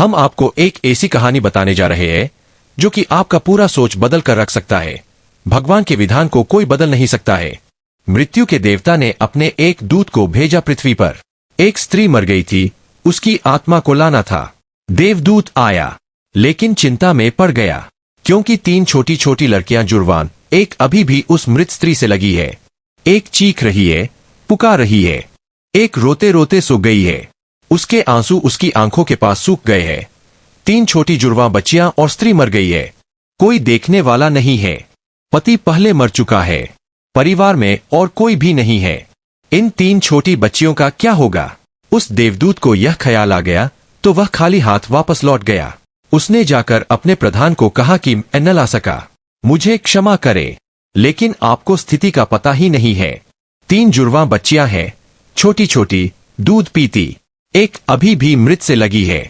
हम आपको एक ऐसी कहानी बताने जा रहे हैं जो कि आपका पूरा सोच बदल कर रख सकता है। भगवान के विधान को कोई बदल नहीं सकता है। मृत्यु के देवता ने अपने एक दूत को भेजा पृथ्वी पर। एक स्त्री मर गई थी, उसकी आत्मा को लाना था। देवदूत आया, लेकिन चिंता में पड़ गया, क्योंकि 3 छोटी छोटी लड़कियां जुड़वान एक अभी भी उस मृत स्त्री से लगी है। एक चीख रही है, पुकार रही है, एक रोते रोते सो गई है, उसके आंसू उसकी आंखों के पास सूख गए हैं। 3 छोटी जुड़वा बच्चियां और स्त्री मर गई है। कोई देखने वाला नहीं है। पति पहले मर चुका है। परिवार में और कोई भी नहीं है। इन 3 छोटी बच्चियों का क्या होगा? उस देवदूत को यह ख्याल आ गया तो वह खाली हाथ वापस लौट गया। उसने जाकर अपने प्रधान को कहा कि मैं न ला सका, मुझे क्षमा करे, लेकिन आपको स्थिति का पता ही नहीं है। 3 जुड़वा बच्चियां हैं, छोटी छोटी, दूध पीती। एक अभी भी मृत से लगी है,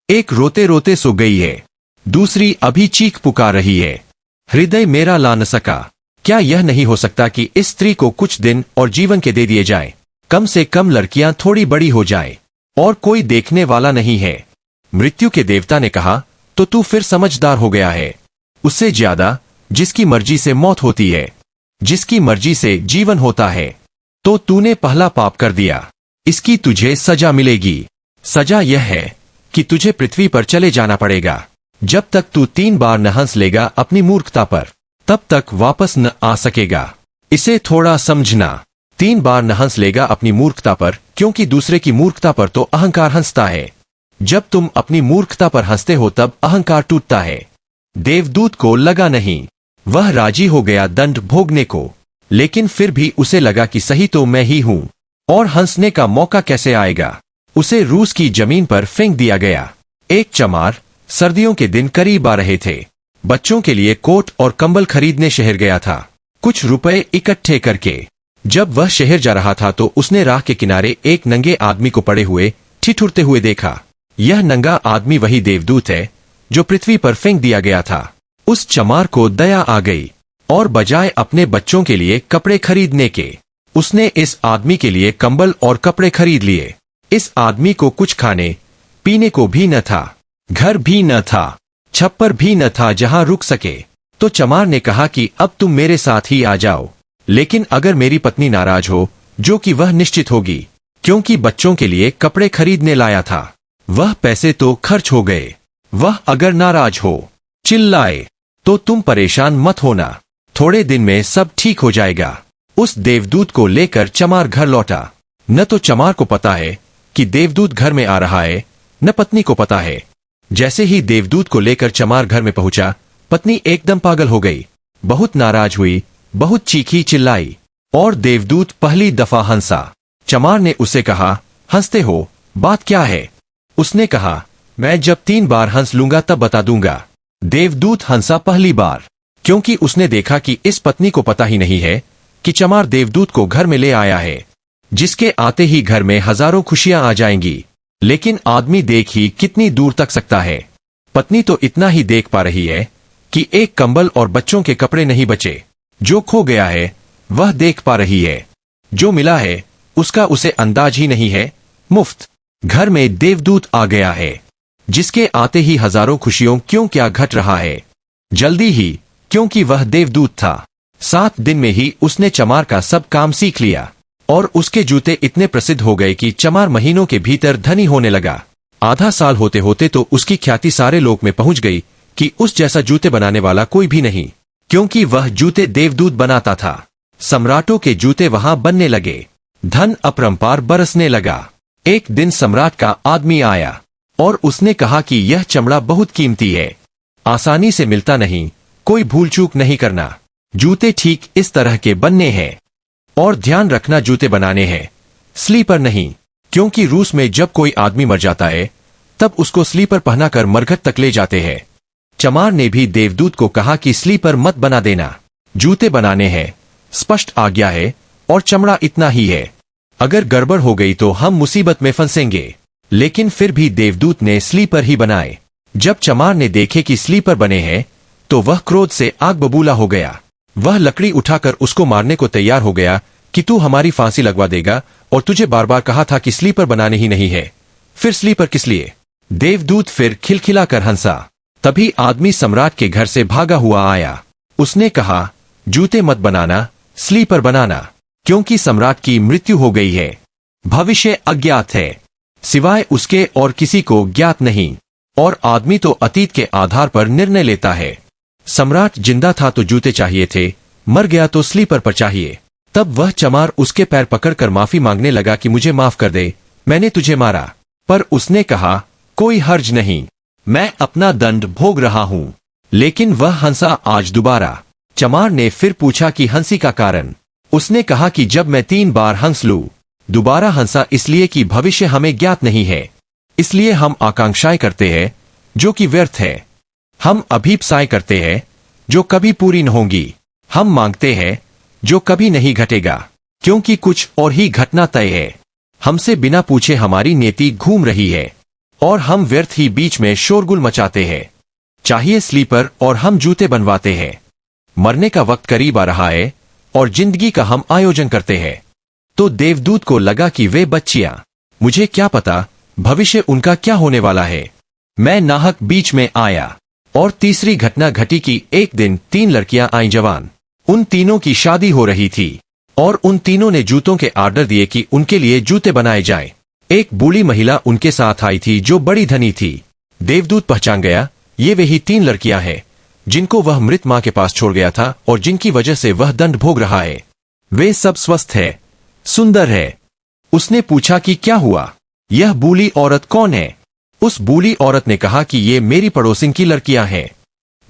एक रोते रोते सो गई है, दूसरी अभी चीख पुकार रही है। हृदय मेरा ला न सका। क्या यह नहीं हो सकता कि इस स्त्री को कुछ दिन और जीवन के दे दिए जाए? कम से कम लड़कियां थोड़ी बड़ी हो जाए। और कोई देखने वाला नहीं है। मृत्यु के देवता ने कहा, तो तू फिर समझदार हो गया है। उससे ज्यादा जिसकी मर्जी से मौत होती है, जिसकी मर्जी से जीवन होता है, तो तूने पहला पाप कर दिया। इसकी तुझे सजा मिलेगी। सजा यह है कि तुझे पृथ्वी पर चले जाना पड़ेगा। जब तक तू 3 बार न हंस लेगा अपनी मूर्खता पर, तब तक वापस न आ सकेगा। इसे थोड़ा समझना। 3 बार न हंस लेगा अपनी मूर्खता पर, क्योंकि दूसरे की मूर्खता पर तो अहंकार हंसता है। जब तुम अपनी मूर्खता पर हंसते हो तब अहंकार टूटता है। देवदूत को लगा नहीं। वह राजी हो गया दंड भोगने को, लेकिन फिर भी उसे लगा कि सही तो मैं ही हूं, और हंसने का मौका कैसे आएगा? उसे रूस की जमीन पर फेंक दिया गया। एक चमार सर्दियों के दिन करीब आ रहे थे। बच्चों के लिए कोट और कंबल खरीदने शहर गया था, कुछ रुपए इकट्ठे करके। जब वह शहर जा रहा था तो उसने राह के किनारे एक नंगे आदमी को पड़े हुए ठिठुरते हुए देखा। यह नंगा आदमी वही देवदूत है जो पृथ्वी पर फेंक दिया गया था। उस चमार को दया आ गई, और बजाय अपने बच्चों के लिए कपड़े खरीदने के, उसने इस आदमी के लिए कंबल और कपड़े खरीद लिए। इस आदमी को कुछ खाने पीने को भी न था, घर भी न था, छप्पर भी न था जहां रुक सके। तो चमार ने कहा कि अब तुम मेरे साथ ही आ जाओ, लेकिन अगर मेरी पत्नी नाराज हो, जो कि वह निश्चित होगी, क्योंकि बच्चों के लिए कपड़े खरीदने लाया था, वह पैसे तो खर्च हो गए। वह अगर नाराज हो, चिल्लाए, तो तुम परेशान मत होना, थोड़े दिन में सब ठीक हो जाएगा। उस देवदूत को लेकर चमार घर लौटा। न तो चमार को पता है कि देवदूत घर में आ रहा है, न पत्नी को पता है। जैसे ही देवदूत को लेकर चमार घर में पहुंचा, पत्नी एकदम पागल हो गई, बहुत नाराज हुई, बहुत चीखी चिल्लाई, और देवदूत पहली दफा हंसा। चमार ने उसे कहा, हंसते हो, बात क्या है? उसने कहा, मैं जब 3 बार हंस लूंगा तब बता दूंगा। देवदूत हंसा पहली बार, क्योंकि उसने देखा कि इस पत्नी को पता ही नहीं है कि चमार देवदूत को घर में ले आया है, जिसके आते ही घर में हजारों खुशियां आ जाएंगी। लेकिन आदमी देख ही कितनी दूर तक सकता है। पत्नी तो इतना ही देख पा रही है कि एक कंबल और बच्चों के कपड़े नहीं बचे। जो खो गया है वह देख पा रही है, जो मिला है उसका उसे अंदाज ही नहीं है। मुफ्त घर में देवदूत आ गया है, जिसके आते ही हजारों खुशियों क्यों क्या घट रहा है। जल्दी ही, क्योंकि वह देवदूत था। 7 दिन में ही उसने चमार का सब काम सीख लिया, और उसके जूते इतने प्रसिद्ध हो गए कि चमार महीनों के भीतर धनी होने लगा। आधा साल होते होते तो उसकी ख्याति सारे लोक में पहुंच गई कि उस जैसा जूते बनाने वाला कोई भी नहीं, क्योंकि वह जूते देवदूत बनाता था। सम्राटों के जूते वहां बनने लगे। धन अपरंपार बरसने लगा। एक दिन सम्राट का आदमी आया, और उसने कहा कि यह चमड़ा बहुत कीमती है, आसानी से मिलता नहीं, कोई भूल चूक नहीं करना। जूते ठीक इस तरह के बनने हैं, और ध्यान रखना जूते बनाने हैं, स्लीपर नहीं, क्योंकि रूस में जब कोई आदमी मर जाता है तब उसको स्लीपर पहनाकर मरघट तक ले जाते हैं। चमार ने भी देवदूत को कहा कि स्लीपर मत बना देना, जूते बनाने हैं, स्पष्ट आज्ञा है, और चमड़ा इतना ही है। अगर गड़बड़ हो गई तो हम मुसीबत में फंसेंगे। लेकिन फिर भी देवदूत ने स्लीपर ही बनाए। जब चमार ने देखे कि स्लीपर बने हैं तो वह क्रोध से आग बबूला हो गया। वह लकड़ी उठाकर उसको मारने को तैयार हो गया कि तू हमारी फांसी लगवा देगा, और तुझे बार बार कहा था कि स्लीपर बनाने ही नहीं है, फिर स्लीपर किस लिए? देवदूत फिर खिलखिलाकर हंसा। तभी आदमी सम्राट के घर से भागा हुआ आया। उसने कहा, जूते मत बनाना, स्लीपर बनाना, क्योंकि सम्राट की मृत्यु हो गई है। भविष्य अज्ञात है, सिवाय उसके और किसी को ज्ञात नहीं, और आदमी तो अतीत के आधार पर निर्णय लेता है। सम्राट जिंदा था तो जूते चाहिए थे, मर गया तो स्लीपर पर चाहिए। तब वह चमार उसके पैर पकड़कर माफी मांगने लगा कि मुझे माफ कर दे, मैंने तुझे मारा। पर उसने कहा, कोई हर्ज नहीं, मैं अपना दंड भोग रहा हूं। लेकिन वह हंसा आज दोबारा। चमार ने फिर पूछा कि हंसी का कारण। उसने कहा कि जब मैं 3 बार हंस लूं। दोबारा हंसा इसलिए कि भविष्य हमें ज्ञात नहीं है, इसलिए हम आकांक्षाएं करते हैं जो कि व्यर्थ है। हम अभीप्साएं करते हैं जो कभी पूरी न होंगी। हम मांगते हैं जो कभी नहीं घटेगा, क्योंकि कुछ और ही घटना तय है। हमसे बिना पूछे हमारी नीति घूम रही है और हम व्यर्थ ही बीच में शोरगुल मचाते हैं। चाहिए स्लीपर और हम जूते बनवाते हैं। मरने का वक्त करीब आ रहा है और जिंदगी का हम आयोजन करते हैं। तो देवदूत को लगा कि वे बच्चियां, मुझे क्या पता भविष्य उनका क्या होने वाला है। मैं नाहक बीच में आया और तीसरी घटना घटी कि एक दिन 3 लड़कियां आई जवान। उन तीनों की शादी हो रही थी और उन तीनों ने जूतों के आर्डर दिए कि उनके लिए जूते बनाए जाएं। एक बूढ़ी महिला उनके साथ आई थी जो बड़ी धनी थी। देवदूत पहचान गया, ये वही 3 लड़कियां हैं जिनको वह मृत मां के पास छोड़ गया था और जिनकी वजह से वह दंड भोग रहा है। वे सब स्वस्थ है, सुंदर है। उसने पूछा कि क्या हुआ, यह बूढ़ी औरत कौन है? उस बूढ़ी औरत ने कहा कि ये मेरी पड़ोसिन की लड़कियां हैं।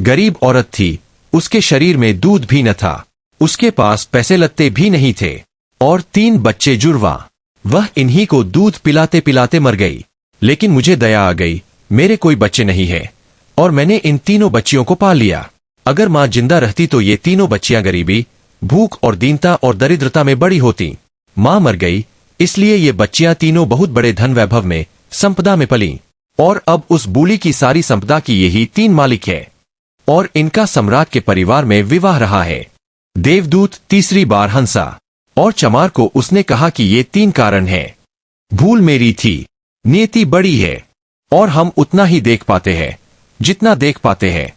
गरीब औरत थी, उसके शरीर में दूध भी न था, उसके पास पैसे लत्ते भी नहीं थे और 3 बच्चे जुड़वा। वह इन्हीं को दूध पिलाते पिलाते मर गई। लेकिन मुझे दया आ गई, मेरे कोई बच्चे नहीं है और मैंने इन तीनों बच्चियों को पाल लिया। अगर मां जिंदा रहती तो ये तीनों बच्चियां गरीबी, भूख और दीनता और दरिद्रता में बड़ी होती। मां मर गई, इसलिए ये बच्चियां तीनों बहुत बड़े धन वैभव में, संपदा में पली। और अब उस बूढ़ी की सारी संपदा की यही 3 मालिक है और इनका सम्राट के परिवार में विवाह रहा है। देवदूत तीसरी बार हंसा और चमार को उसने कहा कि ये 3 कारण हैं। भूल मेरी थी, नियति बड़ी है और हम उतना ही देख पाते हैं जितना देख पाते हैं।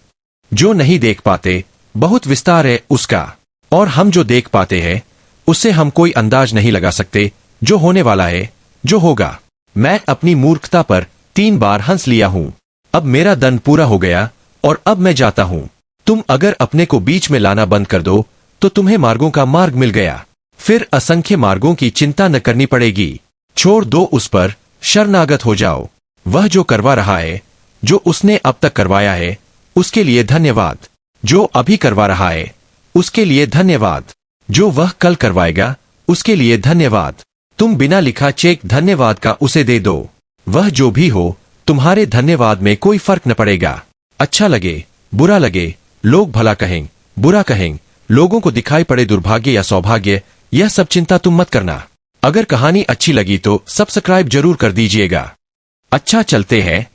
जो नहीं देख पाते बहुत विस्तार है उसका, और हम जो देख पाते हैं उससे हम कोई अंदाज नहीं लगा सकते जो होने वाला है, जो होगा। मैं अपनी मूर्खता पर 3 बार हंस लिया हूं। अब मेरा दंड पूरा हो गया और अब मैं जाता हूं। तुम अगर अपने को बीच में लाना बंद कर दो तो तुम्हें मार्गों का मार्ग मिल गया। फिर असंख्य मार्गों की चिंता न करनी पड़ेगी। छोड़ दो उस पर, शरणागत हो जाओ। वह जो करवा रहा है, जो उसने अब तक करवाया है, उसके लिए धन्यवाद। जो अभी करवा रहा है, उसके लिए धन्यवाद। जो वह कल करवाएगा, उसके लिए धन्यवाद। तुम बिना लिखा चेक धन्यवाद का उसे दे दो। वह जो भी हो, तुम्हारे धन्यवाद में कोई फर्क न पड़ेगा। अच्छा लगे, बुरा लगे, लोग भला कहें, बुरा कहें, लोगों को दिखाई पड़े दुर्भाग्य या सौभाग्य, यह सब चिंता तुम मत करना। अगर कहानी अच्छी लगी तो सब्सक्राइब जरूर कर दीजिएगा। अच्छा, चलते हैं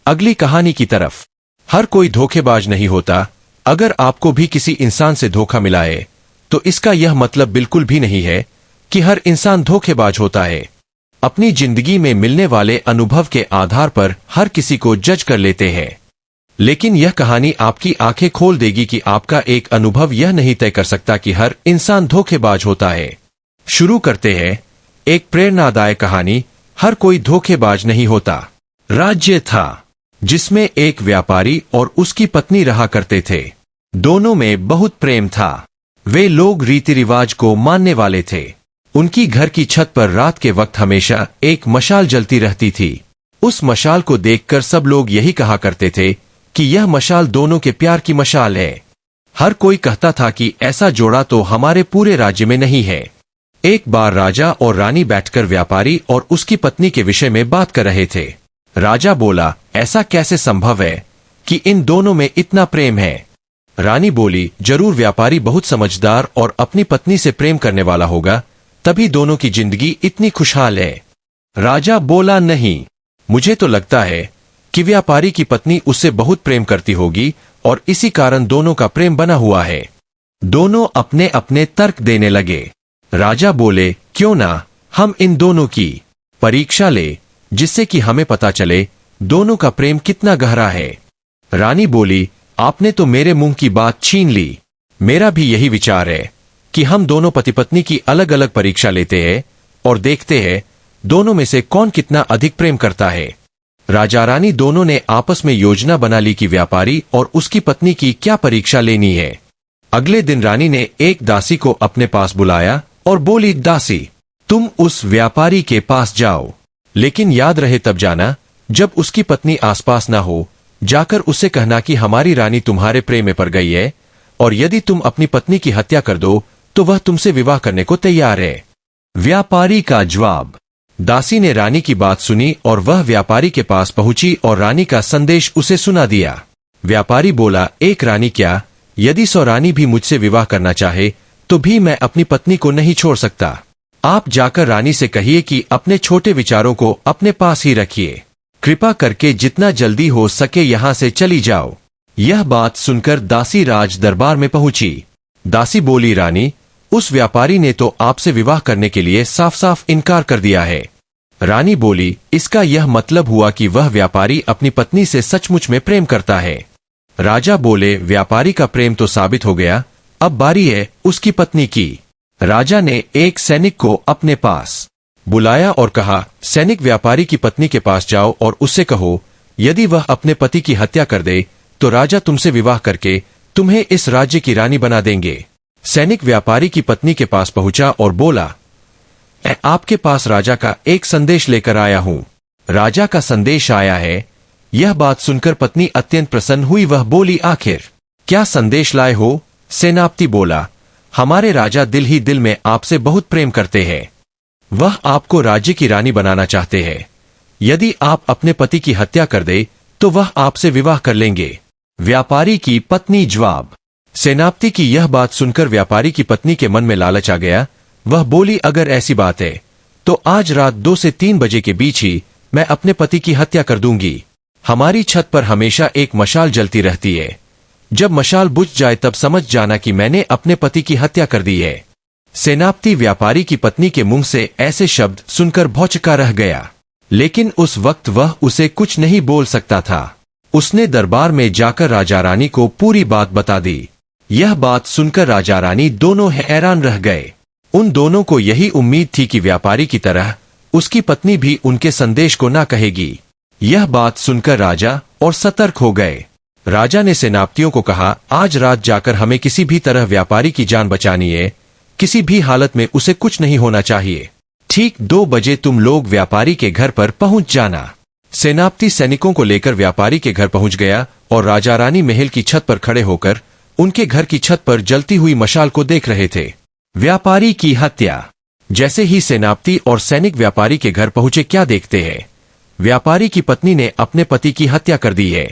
अगली कहानी की तरफ। हर कोई धोखेबाज नहीं होता। अगर आपको भी किसी इंसान से धोखा मिला है तो इसका यह मतलब बिल्कुल भी नहीं है कि हर इंसान धोखेबाज होता है। अपनी जिंदगी में मिलने वाले अनुभव के आधार पर हर किसी को जज कर लेते हैं। लेकिन यह कहानी आपकी आंखें खोल देगी कि आपका एक अनुभव यह नहीं तय कर सकता कि हर इंसान धोखेबाज होता है। शुरू करते हैं एक प्रेरणादायक कहानी। हर कोई धोखेबाज नहीं होता। राज्य था जिसमें एक व्यापारी और उसकी पत्नी रहा करते थे। दोनों में बहुत प्रेम था। वे लोग रीति रिवाज को मानने वाले थे। उनकी घर की छत पर रात के वक्त हमेशा एक मशाल जलती रहती थी। उस मशाल को देखकर सब लोग यही कहा करते थे कि यह मशाल दोनों के प्यार की मशाल है। हर कोई कहता था कि ऐसा जोड़ा तो हमारे पूरे राज्य में नहीं है। एक बार राजा और रानी बैठकर व्यापारी और उसकी पत्नी के विषय में बात कर रहे थे। राजा बोला, ऐसा कैसे संभव है कि इन दोनों में इतना प्रेम है? रानी बोली, जरूर व्यापारी बहुत समझदार और अपनी पत्नी से प्रेम करने वाला होगा, तभी दोनों की जिंदगी इतनी खुशहाल है। राजा बोला, नहीं, मुझे तो लगता है कि व्यापारी की पत्नी उससे बहुत प्रेम करती होगी और इसी कारण दोनों का प्रेम बना हुआ है। दोनों अपने अपने तर्क देने लगे। राजा बोले, क्यों ना हम इन दोनों की परीक्षा ले, जिससे कि हमें पता चले दोनों का प्रेम कितना गहरा है। रानी बोली, आपने तो मेरे मुंह की बात छीन ली। मेरा भी यही विचार है कि हम दोनों पति पत्नी की अलग अलग परीक्षा लेते हैं और देखते हैं दोनों में से कौन कितना अधिक प्रेम करता है। राजा रानी दोनों ने आपस में योजना बना ली कि व्यापारी और उसकी पत्नी की क्या परीक्षा लेनी है। अगले दिन रानी ने एक दासी को अपने पास बुलाया और बोली, दासी, तुम उस व्यापारी के पास जाओ, लेकिन याद रहे तब जाना जब उसकी पत्नी आसपास ना हो। जाकर उससे कहना कि हमारी रानी तुम्हारे प्रेम में पड़ गई है और यदि तुम अपनी पत्नी की हत्या कर दो तो वह तुमसे विवाह करने को तैयार है। व्यापारी का जवाब। दासी ने रानी की बात सुनी और वह व्यापारी के पास पहुंची और रानी का संदेश उसे सुना दिया। व्यापारी बोला, एक रानी क्या, यदि 100 रानी भी मुझसे विवाह करना चाहे तो भी मैं अपनी पत्नी को नहीं छोड़ सकता। आप जाकर रानी से कहिए कि अपने छोटे विचारों को अपने पास ही रखिए। कृपा करके जितना जल्दी हो सके यहां से चली जाओ। यह बात सुनकर दासी राज दरबार में पहुंची। दासी बोली, रानी, उस व्यापारी ने तो आपसे विवाह करने के लिए साफ साफ इनकार कर दिया है। रानी बोली, इसका यह मतलब हुआ कि वह व्यापारी अपनी पत्नी से सचमुच में प्रेम करता है। राजा बोले, व्यापारी का प्रेम तो साबित हो गया, अब बारी है उसकी पत्नी की। राजा ने एक सैनिक को अपने पास बुलाया और कहा, सैनिक, व्यापारी की पत्नी के पास जाओ और उससे कहो यदि वह अपने पति की हत्या कर दे तो राजा तुमसे विवाह करके तुम्हें इस राज्य की रानी बना देंगे। सैनिक व्यापारी की पत्नी के पास पहुंचा और बोला, मैं आपके पास राजा का एक संदेश लेकर आया हूं। राजा का संदेश आया है। यह बात सुनकर पत्नी अत्यंत प्रसन्न हुई। वह बोली, आखिर क्या संदेश लाए हो? सेनापति बोला, हमारे राजा दिल ही दिल में आपसे बहुत प्रेम करते हैं। वह आपको राज्य की रानी बनाना चाहते हैं। यदि आप अपने पति की हत्या कर दे तो वह आपसे विवाह कर लेंगे। व्यापारी की पत्नी जवाब। सेनापति की यह बात सुनकर व्यापारी की पत्नी के मन में लालच आ गया। वह बोली, अगर ऐसी बात है तो आज रात 2 से 3 बजे के बीच ही मैं अपने पति की हत्या कर दूंगी। हमारी छत पर हमेशा एक मशाल जलती रहती है। जब मशाल बुझ जाए तब समझ जाना कि मैंने अपने पति की हत्या कर दी है। सेनापति व्यापारी की पत्नी के मुंह से ऐसे शब्द सुनकर भौचका रह गया, लेकिन उस वक्त वह उसे कुछ नहीं बोल सकता था। उसने दरबार में जाकर राजा रानी को पूरी बात बता दी। यह बात सुनकर राजा रानी दोनों हैरान रह गए। उन दोनों को यही उम्मीद थी कि व्यापारी की तरह उसकी पत्नी भी उनके संदेश को ना कहेगी। यह बात सुनकर राजा और सतर्क हो गए। राजा ने सेनापतियों को कहा, आज रात जाकर हमें किसी भी तरह व्यापारी की जान बचानी है। किसी भी हालत में उसे कुछ नहीं होना चाहिए। ठीक 2 बजे तुम लोग व्यापारी के घर पर पहुंच जाना। सेनापति सैनिकों को लेकर व्यापारी के घर पहुंच गया और राजा रानी महल की छत पर खड़े होकर उनके घर की छत पर जलती हुई मशाल को देख रहे थे। व्यापारी की हत्या। जैसे ही सेनापति और सैनिक व्यापारी के घर पहुंचे, क्या देखते हैं, व्यापारी की पत्नी ने अपने पति की हत्या कर दी है।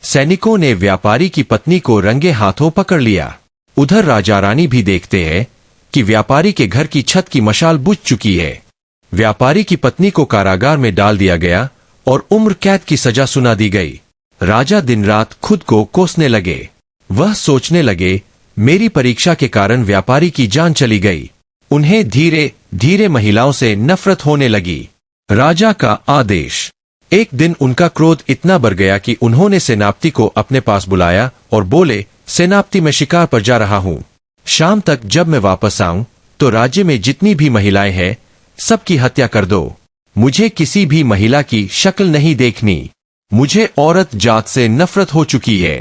सैनिकों ने व्यापारी की पत्नी को रंगे हाथों पकड़ लिया। उधर राजा रानी भी देखते हैं कि व्यापारी के घर की छत की मशाल बुझ चुकी है। व्यापारी की पत्नी को कारागार में डाल दिया गया और उम्र कैद की सजा सुना दी गई। राजा दिन रात खुद को कोसने लगे। वह सोचने लगे, मेरी परीक्षा के कारण व्यापारी की जान चली गई। उन्हें धीरे धीरे महिलाओं से नफरत होने लगी। राजा का आदेश। एक दिन उनका क्रोध इतना बढ़ गया कि उन्होंने सेनापति को अपने पास बुलाया और बोले, सेनापति, मैं शिकार पर जा रहा हूं। शाम तक जब मैं वापस आऊं तो राज्य में जितनी भी महिलाएं हैं सबकी हत्या कर दो। मुझे किसी भी महिला की शक्ल नहीं देखनी। मुझे औरत जात से नफरत हो चुकी है।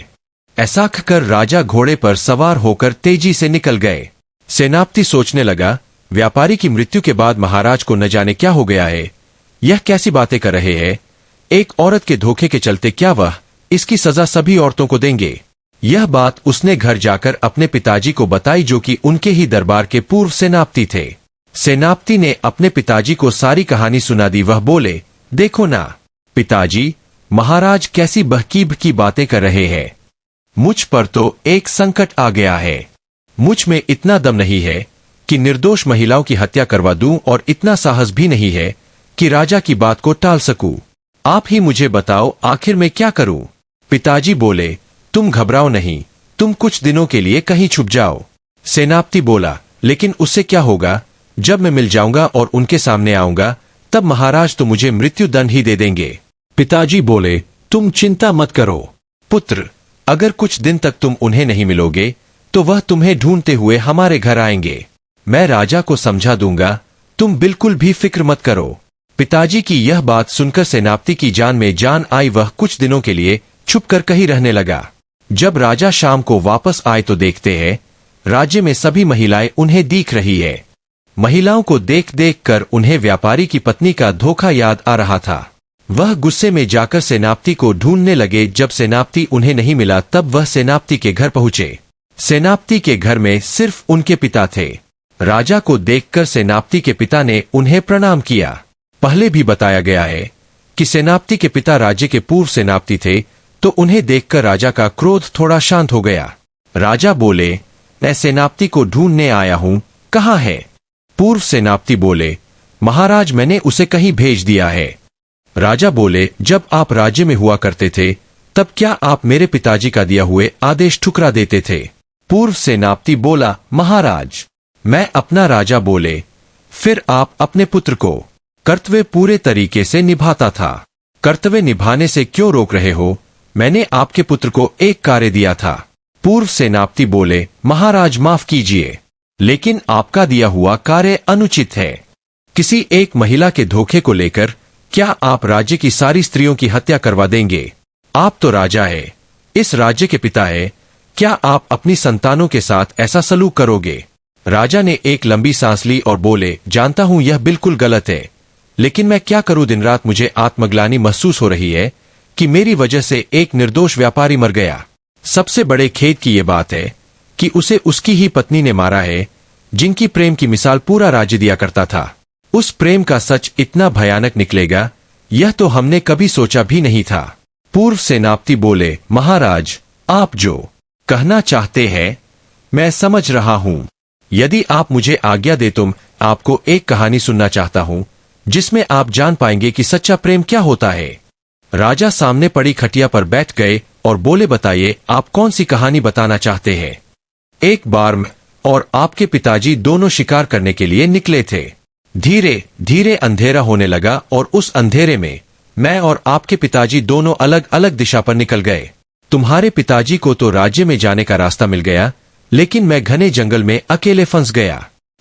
ऐसा कहकर राजा घोड़े पर सवार होकर तेजी से निकल गए। सेनापति सोचने लगा, व्यापारी की मृत्यु के बाद महाराज को न जाने क्या हो गया है। यह कैसी बातें कर रहे हैं। एक औरत के धोखे के चलते क्या वह इसकी सजा सभी औरतों को देंगे। यह बात उसने घर जाकर अपने पिताजी को बताई, जो कि उनके ही दरबार के पूर्व सेनापति थे। सेनापति ने अपने पिताजी को सारी कहानी सुना दी। वह बोले, देखो ना पिताजी, महाराज कैसी बहकीब की बातें कर रहे हैं। मुझ पर तो एक संकट आ गया है। मुझ में इतना दम नहीं है कि निर्दोष महिलाओं की हत्या करवा दूं और इतना साहस भी नहीं है कि राजा की बात को टाल सकूं। आप ही मुझे बताओ, आखिर मैं क्या करूं। पिताजी बोले, तुम घबराओ नहीं, तुम कुछ दिनों के लिए कहीं छुप जाओ। सेनापति बोला, लेकिन उससे क्या होगा। जब मैं मिल जाऊंगा और उनके सामने आऊंगा तब महाराज तो मुझे मृत्यु दंड ही दे देंगे। पिताजी बोले, तुम चिंता मत करो पुत्र, अगर कुछ दिन तक तुम उन्हें नहीं मिलोगे तो वह तुम्हें ढूंढते हुए हमारे घर आएंगे। मैं राजा को समझा दूंगा, तुम बिल्कुल भी फिक्र मत करो। पिताजी की यह बात सुनकर सेनापति की जान में जान आई। वह कुछ दिनों के लिए छुपकर कहीं रहने लगा। जब राजा शाम को वापस आए तो देखते हैं राज्य में सभी महिलाएं उन्हें देख रही है। महिलाओं को देख देख कर उन्हें व्यापारी की पत्नी का धोखा याद आ रहा था। वह गुस्से में जाकर सेनापति को ढूंढने लगे। जब सेनापति उन्हें नहीं मिला तब वह सेनापति के घर पहुंचे। सेनापति के घर में सिर्फ उनके पिता थे। राजा को देखकर सेनापति के पिता ने उन्हें प्रणाम किया। पहले भी बताया गया है कि सेनापति के पिता राज्य के पूर्व सेनापति थे, तो उन्हें देखकर राजा का क्रोध थोड़ा शांत हो गया। राजा बोले, मैं सेनापति को ढूंढने आया हूं, कहाँ है? पूर्व सेनापति बोले, महाराज मैंने उसे कहीं भेज दिया है। राजा बोले, जब आप राज्य में हुआ करते थे तब क्या आप मेरे पिताजी का दिया हुए आदेश ठुकरा देते थे? पूर्व सेनापति बोला, महाराज मैं अपना राजा बोले, फिर आप अपने पुत्र को कर्तव्य पूरे तरीके से निभाता था। कर्तव्य निभाने से क्यों रोक रहे हो? मैंने आपके पुत्र को एक कार्य दिया था। पूर्व सेनापति बोले, महाराज माफ कीजिए, लेकिन आपका दिया हुआ कार्य अनुचित है। किसी एक महिला के धोखे को लेकर क्या आप राज्य की सारी स्त्रियों की हत्या करवा देंगे? आप तो राजा है, इस राज्य के पिता है, क्या आप अपनी संतानों के साथ ऐसा सलूक करोगे? राजा ने एक लंबी सांस ली और बोले, जानता हूं यह बिल्कुल गलत है, लेकिन मैं क्या करूं? दिन रात मुझे आत्मग्लानि महसूस हो रही है कि मेरी वजह से एक निर्दोष व्यापारी मर गया। सबसे बड़े खेद की यह बात है कि उसे उसकी ही पत्नी ने मारा है, जिनकी प्रेम की मिसाल पूरा राज्य दिया करता था। उस प्रेम का सच इतना भयानक निकलेगा, यह तो हमने कभी सोचा भी नहीं था। पूर्व सेनापति बोले, महाराज आप जो कहना चाहते हैं मैं समझ रहा हूं। यदि आप मुझे आज्ञा दे तो आपको एक कहानी सुनना चाहता हूं, जिसमें आप जान पाएंगे कि सच्चा प्रेम क्या होता है। राजा सामने पड़ी खटिया पर बैठ गए और बोले, बताइए आप कौन सी कहानी बताना चाहते हैं? एक बार मैं और आपके पिताजी दोनों शिकार करने के लिए निकले थे। धीरे धीरे अंधेरा होने लगा और उस अंधेरे में मैं और आपके पिताजी दोनों अलग अलग दिशा पर निकल गए। तुम्हारे पिताजी को तो राज्य में जाने का रास्ता मिल गया, लेकिन मैं घने जंगल में अकेले फंस गया।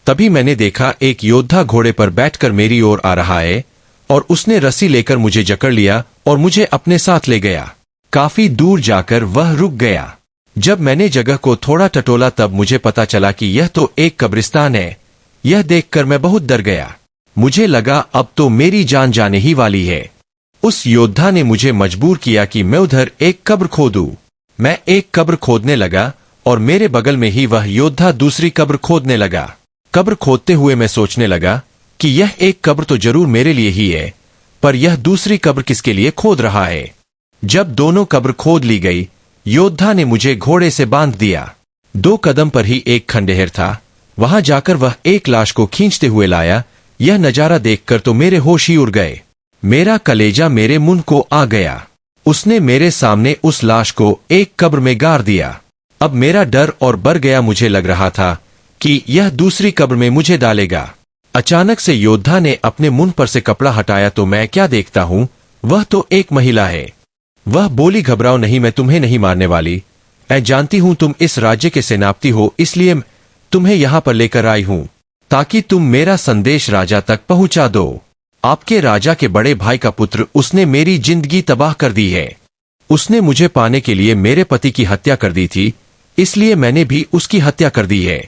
तभी मैंने देखा एक योद्धा घोड़े पर बैठकर मेरी ओर आ रहा है और उसने रस्सी लेकर मुझे जकड़ लिया और मुझे अपने साथ ले गया। काफी दूर जाकर वह रुक गया। जब मैंने जगह को थोड़ा टटोला तब मुझे पता चला कि यह तो एक कब्रिस्तान है। यह देखकर मैं बहुत डर गया। मुझे लगा अब तो मेरी जान जाने ही वाली है। उस योद्धा ने मुझे मजबूर किया कि मैं उधर एक कब्र खोदूं। मैं एक कब्र खोदने लगा और मेरे बगल में ही वह योद्धा दूसरी कब्र खोदने लगा। कब्र खोदते हुए मैं सोचने लगा कि यह एक कब्र तो जरूर मेरे लिए ही है, पर यह दूसरी कब्र किसके लिए खोद रहा है? जब दोनों कब्र खोद ली गई, योद्धा ने मुझे घोड़े से बांध दिया। 2 कदम पर ही एक खंडहर था। वहां जाकर वह एक लाश को खींचते हुए लाया। यह नजारा देखकर तो मेरे होश ही उड़ गए। मेरा कलेजा मेरे मुंह को आ गया। उसने मेरे सामने उस लाश को एक कब्र में गाड़ दिया। अब मेरा डर और बढ़ गया। मुझे लग रहा था कि यह दूसरी कब्र में मुझे डालेगा। अचानक से योद्धा ने अपने मुंह पर से कपड़ा हटाया तो मैं क्या देखता हूं, वह तो एक महिला है। वह बोली, घबराओ नहीं, मैं तुम्हें नहीं मारने वाली। मैं जानती हूं तुम इस राज्य के सेनापति हो, इसलिए तुम्हें यहां पर लेकर आई हूं ताकि तुम मेरा संदेश राजा तक पहुंचा दो। आपके राजा के बड़े भाई का पुत्र, उसने मेरी जिंदगी तबाह कर दी है। उसने मुझे पाने के लिए मेरे पति की हत्या कर दी थी, इसलिए मैंने भी उसकी हत्या कर दी है।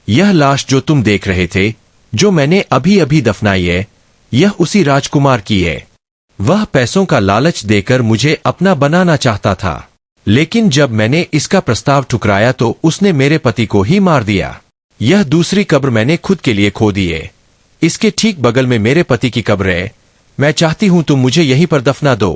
यह लाश जो तुम देख रहे थे, जो मैंने अभी अभी दफनाई है, यह उसी राजकुमार की है। वह पैसों का लालच देकर मुझे अपना बनाना चाहता था, लेकिन जब मैंने इसका प्रस्ताव ठुकराया तो उसने मेरे पति को ही मार दिया। यह दूसरी कब्र मैंने खुद के लिए खोदी है। इसके ठीक बगल में मेरे पति की कब्र है। मैं चाहती हूं तुम मुझे यहीं पर दफना दो।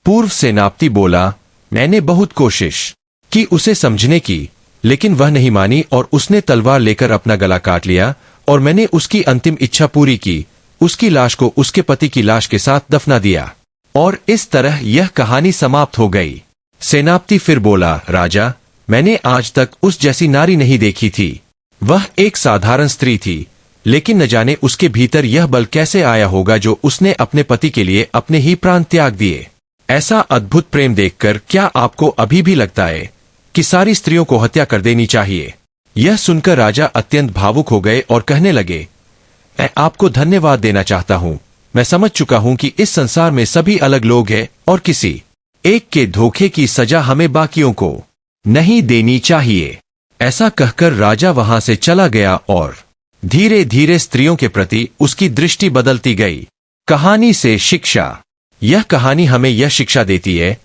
पूर्व सेनापति बोला, मैंने बहुत कोशिश की उसे समझने की, लेकिन वह नहीं मानी और उसने तलवार लेकर अपना गला काट लिया और मैंने उसकी अंतिम इच्छा पूरी की। उसकी लाश को उसके पति की लाश के साथ दफना दिया और इस तरह यह कहानी समाप्त हो गई। सेनापति फिर बोला, राजा, मैंने आज तक उस जैसी नारी नहीं देखी थी। वह एक साधारण स्त्री थी, लेकिन न जाने उसके भीतर यह बल कैसे आया होगा जो उसने अपने पति के लिए अपने ही प्राण त्याग दिए। ऐसा अद्भुत प्रेम देखकर क्या आपको अभी भी लगता है कि सारी स्त्रियों को हत्या कर देनी चाहिए? यह सुनकर राजा अत्यंत भावुक हो गए और कहने लगे, मैं आपको धन्यवाद देना चाहता हूं। मैं समझ चुका हूं कि इस संसार में सभी अलग लोग हैं और किसी एक के धोखे की सजा हमें बाकियों को नहीं देनी चाहिए। ऐसा कहकर राजा वहां से चला गया और धीरे धीरे स्त्रियों के प्रति उसकी दृष्टि बदलती गई। कहानी से शिक्षा। यह कहानी हमें यह शिक्षा देती है,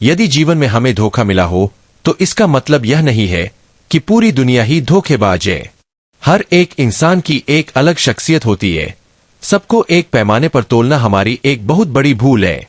यदि जीवन में हमें धोखा मिला हो तो इसका मतलब यह नहीं है कि पूरी दुनिया ही धोखेबाज है। हर एक इंसान की एक अलग शख्सियत होती है। सबको एक पैमाने पर तोलना हमारी एक बहुत बड़ी भूल है।